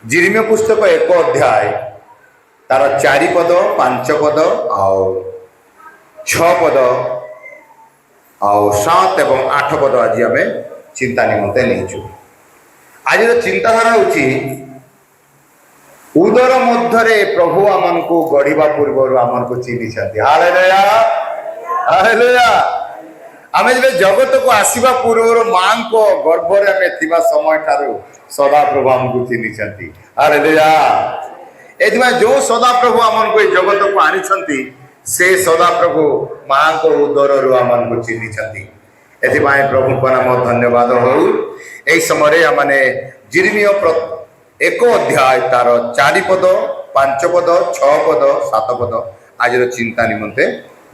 जिरिम्य पुस्तक 1 अध्याय तार 4 पद 5 पद आउ 6 पद आउ 7 एवं 8 पद आज आम चिंता निमंते नहीं। आज चिंताधारा होची उदर मध्य प्रभु आमन को गढ़ा पूर्व आमन को चिन्ह। Hallelujah hallelujah. आमे जब जगत को आसीबा पूर्व मां को गर्भ में समय ठारू सदा प्रभु आमको चिन्ह। हालेलुया। एथिमा जो सदा प्रभु आमन को जगत को आनी से सदा प्रभु मां को उदर आमन को चिन्ह। एथिमाय प्रभु को नाम धन्यवाद हो। एई समय आमने जिर्मिया 1 अध्याय तार 4 पद 5 पद 6 पद 7 पद आज चिंता निमंते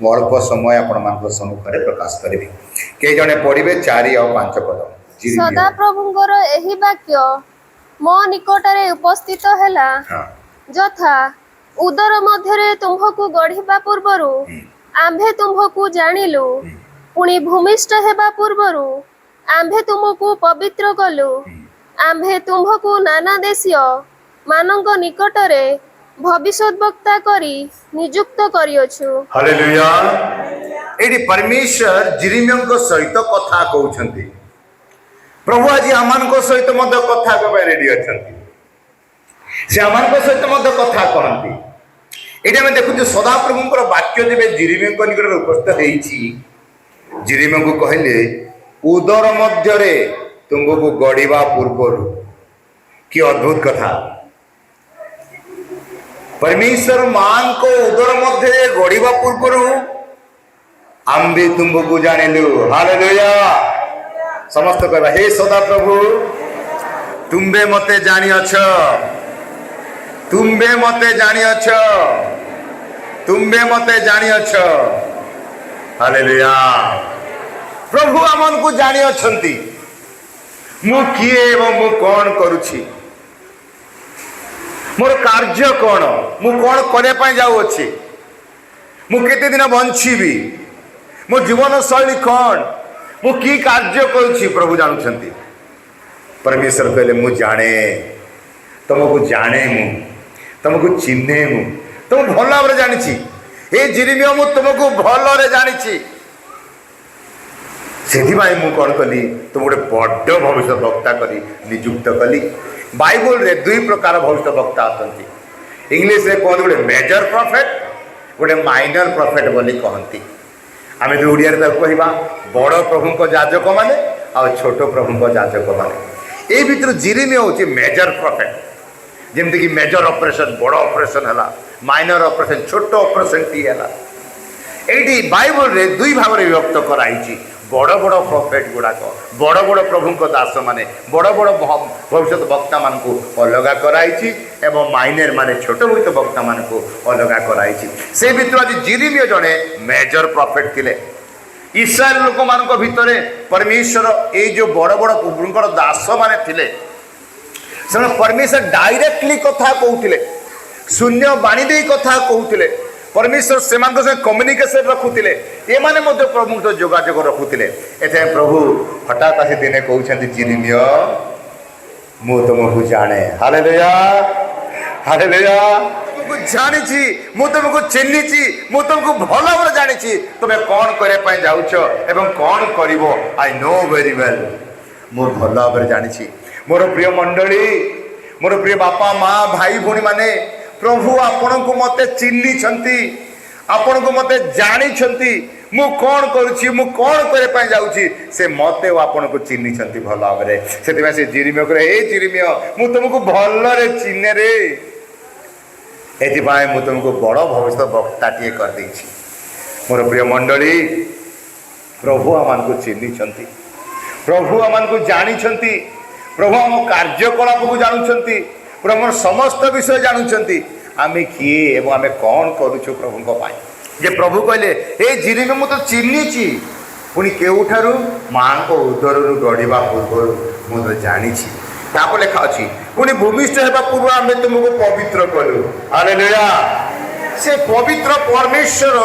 अल्प समय आपण सम्मुख में प्रकाश करी के जने पढ़े 4 और 5 पद। सदा प्रभुंकर एही वाक्य मो निकटरे उपस्थित हैला। जथा उदर मध्यरे तुम्हकु गढ़िबा पूर्वरु आम्भे तुम्हकु जानिलु, पुणी भूमिष्ठ हेबा पूर्वरु आम्भे तुमको पवित्र कलु, आम्भे तुम्हकु नाना देशीय मानंक निकटरे भविष्यद्वक्ता करी नियुक्त करियोछु। हालेलुया। एडी परमेश्वर जिरिम्यक सहित कथा कहउछंती। प्रभु आज आमानक सहित मध्य कथा कहबा रेडी अछंती। से आमानक सहित मध्य कथा कहंती। एडी हम देखु सदा प्रभुंकर वाक्य जेबे जिरिम्यक निकटरे उपस्थित हेछि, जिरिम्यक कहले उदर मध्य रे तुमको गढ़िबा पूर्व। कि अद्भुत कथा। परमेश्वर मां को उदर मध्य गढ़िबा पूर्व आम भी तुमको जानिलु। हालेलुया। समस्त कहबा हे सदा प्रभु तुम्बे मते जानी अछ, तुम्बे मते जानी अछ, तुम्बे मते जानी अछ। हालेलुया। प्रभु आमन को जानी अछंती मु किए एवं मु कौन करुछि, मोर कार्य कौन, मु कौन करे पाई जाऊ अछि, मु केते दिन बंचीबी, मो जीवन शैली कौन, मु की कार्य करुछि प्रभु जानुछंती। परमेश्वर कहले मु जाने, तुमको जाने, मु तुमको चिन्हे, मु तुम भल भाव जानी। हे जिरिम्या मु तुमको भल जानी। से मु कौन कली तुम गोटे बड़ भविष्य वक्ता करी नियुक्त कली। बाइबल रे 2 प्रकार भविष्य वक्ता आसती। इंग्लिश रे कहते गोटे मेजर प्रॉफिट, गोटे माइनर प्रॉफिट बोली कहती। आम तो ओडिया कहवा बड़ प्रभु जाजक माने और छोट प्रभु जाजक माने। ये भीतर जिरिम्या होची मेजर प्रॉफिट। जेमती कि मेजर ऑपरेशन बड़ ऑपरेशन है, माइनर ऑपरेशन छोट ऑपरेशन टी है। ये बाइबल रे 2 भाग में विभक्त कराई। बड़ बड़ प्रॉफिट गुड़ाक बड़ बड़ प्रभु दास माने बड़ बड़ भविष्य वक्ता मान को अलग कराई एवं माइनर माने छोट भविष्य वक्ता मान को अलग कराई। से भितर आज जिरिम्या जड़े मेजर प्रॉफिट थिले। इस्राएल लोक मान भितर परमेश्वर ये जो बड़ बड़ प्रभुंकर दास माने थिले से परमेश्वर डायरेक्टली कथा कहते, शून्य बाणी दे कथा कहते। परमेश्वर से कम्युनिकेशन रखुले, ये माने मध्य प्रभु तो जोगाजोग रखुले। एथे प्रभु हठात आसी दिने कहते जिरिम्या मु तुमको जाने। Hallelujah hallelujah. तुमको जानी, मु तुमको चिन्हिची, मु तुमको भल भाव जानी। तुम कौन करे पाई जाउछ एवं कौन करिवो आई नो वेरी वेल। मु भल भाव जानी। मोर प्रिय मंडली, मोर प्रिय बापा माँ भाई भौणी माने प्रभु आपण को मते चिन्हिछंती, आपण को मते जानिछंती। मु कौन करूछि, मु कौन करे पाई जाउछि से मते आपण को चिन्हिछंती भल भाबरे। सेतिबा से जिरिम्या करे हे जिरिम्या मु तुमको भल रे चिन्हे रे, एतिबाय मु तुमको बड़ भविष्य वक्ता टिए कर देछि। मोर प्रिय मंडली, प्रभु आमान को चिन्हिछंती, प्रभु आमान को जानिछंती, प्रभु आम कार्यकलाप को जानुछंती, प्रभु समस्त विषय जानुछंती। आमे किए एवं आमे कौन करूछु प्रभु पाई। जे प्रभु कहले हे जिरिम्या मु तो चिन्हिची, पुणी केउठारु मां को उदरु गढ़िबा पूर्व मु तो जानिछि। तापर लेखा अछि पुणी भूमिष्ठ हेबा पूर्व आमे तुमको पवित्र कलु। हालेलुया। से पवित्र परमेश्वर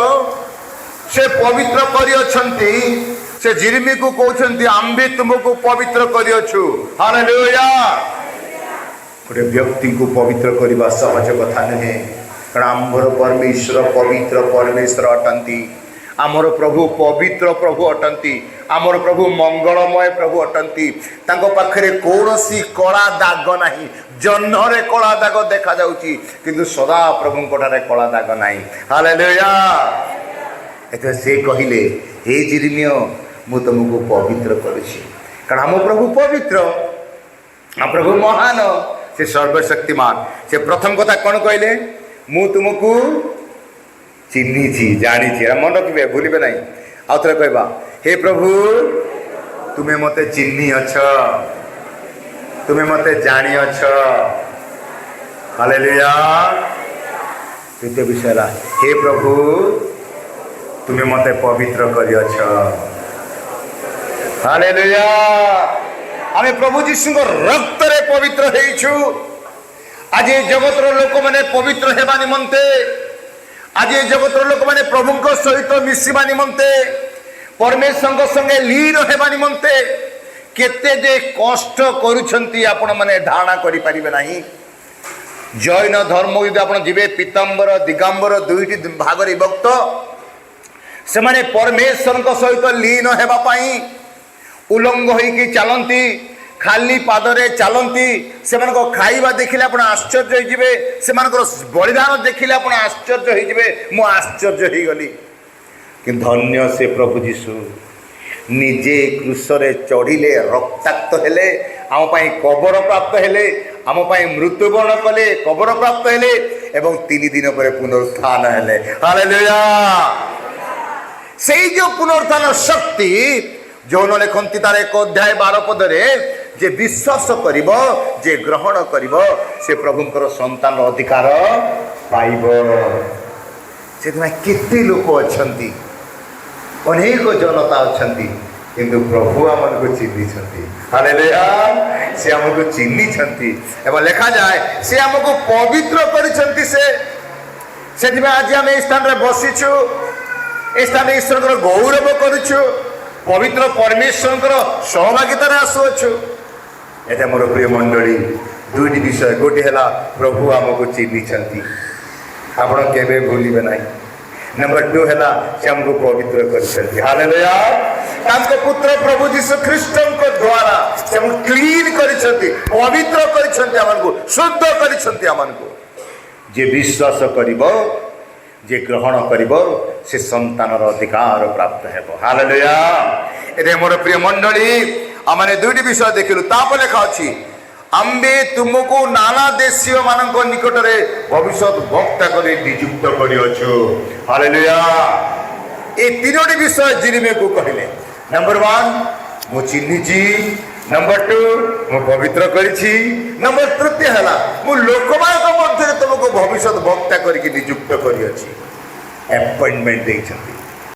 से पवित्र करि अछंती। से जिरिम्या को कहउछंती आम भी तुमको पवित्र करि अछु। हालेलुया। गोटे व्यक्ति को पवित्र करने सहज कथा नुहे कारण आमर परमेश्वर पवित्र परमेश्वर अटंती आमर प्रभु पवित्र प्रभु अटंती आमर प्रभु मंगलमय प्रभु अटंती तांको पाखरे कौनसी कला दाग नहीं जन्हरे कला दाग देखा जाउची किंतु सदा प्रभु कोठारे कला दाग नहीं हालेलुया एते से कहिले हे जिरमियो मु तुमको पवित्र करूछी कारण आम प्रभु पवित्र आम प्रभु महान से सर्वशक्तिमान से प्रथम कथा कौन कहले मु तुमको चिन्ही जानी मन रखिए भूलिबे नहीं आउ थे कहबा हे प्रभु तुम्हें मते चिन्ही अछ तुम्हें मते जानी अछ हालेलुया द्वितीय विषय हे प्रभु तुम्हें मते पवित्र करी अछ हालेलुया आमे प्रभु जीशु रक्त रे पवित्र हेइछु आज जगतर लोक मैंने पवित्र हेबा निमंते आज जगतर लोक मैंने प्रभु सहित मिशिबा निमंते परमेश्वर संगे लीन हेबा निमंते केते जे कष्ट करूछंती आपण माने धारणा करि परिबे नाही जैन धर्म यदि आपण जिबे पीताम्बर दिगंबर दुईटी भाग रे विभक्त से माने परमेश्वर सहित लीन हेबा पाई उलंग होइकी चलती खाली पादरे चलती से खाइबा देखिले आपण आश्चर्य होइजिबे से बलिदान देखिले आपण आश्चर्य होइजिबे मु आश्चर्य होई गली कि धन्य से प्रभु जीशु निजे क्रूसरे चढ़िले रक्ताक्त हेले आम पाई कबर प्राप्त हेले आम पाई मृत्युवरण कले कबर प्राप्त हेले एवं 3 दिन पर पुनरुत्थान हेले हालेलुया सेई जो पुनरुत्थान शक्ति जौन लिखती तार 1 अध्याय 12 पदरे जे विश्वास करिबो जे ग्रहण करिबो से प्रभुंकर संतान अधिकार पाइब से केते लोक अछंती अनेक जनता अछंती किंतु प्रभु आमको चिन्हिछंती हालेलुया से आमको चिन्हिछंती एवं लिखा जाए से आमको पवित्र करिछंती से आज आम ए स्थान रे बसिछु ए स्थान ईश्वर गौरव करुछु पवित्र परमेश्वर सहभागितार आसुअछु एटा मोर प्रिय मंडली दुईटी विषय गोटे है प्रभु आमको चिन्हिछंती आपण केबे भूलिबे नाही नंबर 2 है से हमको पवित्र कर हालेलुया तांको पुत्र प्रभु जीशु ख्रीष्टन को द्वारा से हम क्लीन करिसंती पवित्र करिसंती हमको शुद्ध करिसंती हमको जे विश्वास करिवो जे ग्रहण करिवो से संतानर अधिकार प्राप्त हेबो हालेलुया एते मोर प्रिय मंडली आमने दुईटी विषय देखिलु तापर लेखा अछि आम्बे तुमको नाना देशीय मानक निकट रे भविष्यत वक्ता करे नियुक्त करियछु हालेलुया ए तीनोटी विषय जिरिमे को कहले नंबर 1 मु चिन्हिची नंबर 2 मु पवित्र करिछि नंबर 3 हला मु लोकमान मध्य तुमको भविष्यत वक्ता करके नियुक्त करियछि अपॉइंटमेंट देइछथि